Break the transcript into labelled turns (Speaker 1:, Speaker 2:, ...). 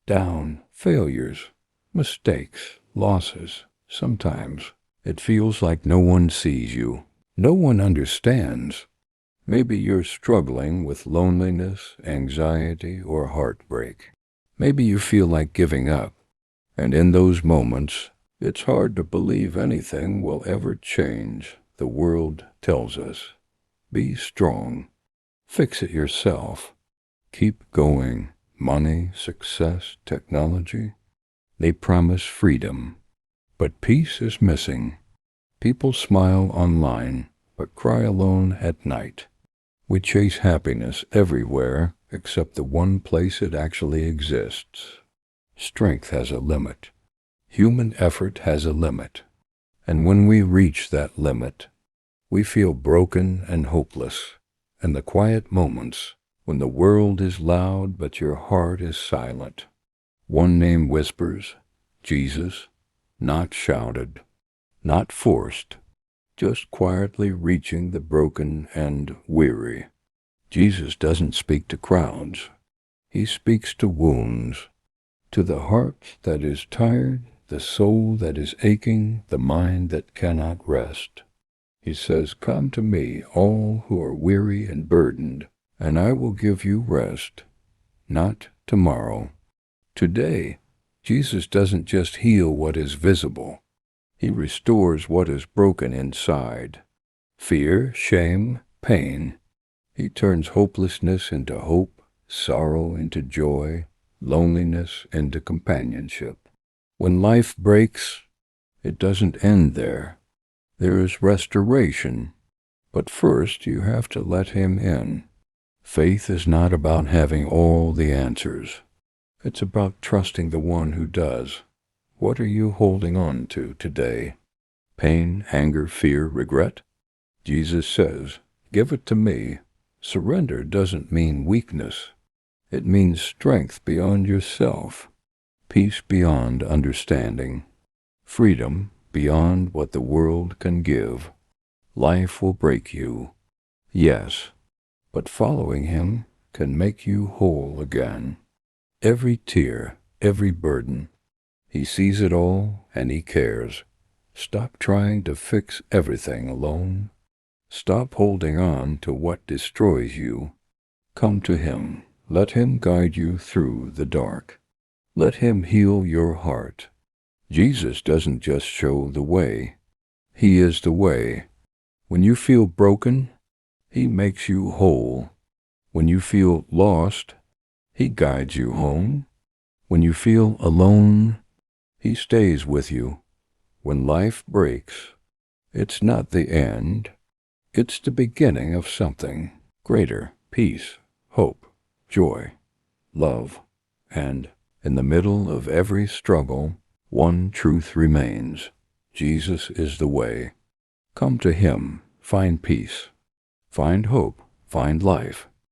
Speaker 1: down, failures, mistakes, losses. Sometimes it feels like no one sees you. No one understands. Maybe you're struggling with loneliness, anxiety, or heartbreak. Maybe you feel like giving up. And in those moments, it's hard to believe anything will ever change. The world tells us, be strong. Fix it yourself. Keep going. Money, success, technology, they promise freedom. But peace is missing. People smile online, but cry alone at night. We chase happiness everywhere except the one place it actually exists. Strength has a limit. Human effort has a limit. And when we reach that limit, we feel broken and hopeless. In the quiet moments, when the world is loud but your heart is silent, one name whispers, Jesus, not shouted, not forced, just quietly reaching the broken and weary. Jesus doesn't speak to crowds. He speaks to wounds, to the heart that is tired, the soul that is aching, the mind that cannot rest. He says, come to me, all who are weary and burdened, and I will give you rest. Not tomorrow. Today. Jesus doesn't just heal what is visible. He restores what is broken inside. Fear, shame, pain. He turns hopelessness into hope, sorrow into joy, loneliness into companionship. When life breaks, it doesn't end there. There is restoration. But first you have to let him in. Faith is not about having all the answers. It's about trusting the one who does. What are you holding on to today? Pain, anger, fear, regret? Jesus says, give it to me. Surrender doesn't mean weakness. It means strength beyond yourself, peace beyond understanding, freedom beyond what the world can give. Life will break you, yes, but following him can make you whole again. Every tear, every burden, he sees it all and he cares. Stop trying to fix everything alone. Stop holding on to what destroys you. Come to him. Let him guide you through the dark. Let him heal your heart. Jesus doesn't just show the way. He is the way. When you feel broken, he makes you whole. When you feel lost, he guides you home. When you feel alone, he stays with you. When life breaks, it's not the end. It's the beginning of something greater. Peace, hope, joy, love. And in the middle of every struggle, one truth remains. Jesus is the way. Come to him. Find peace. Find hope. Find life.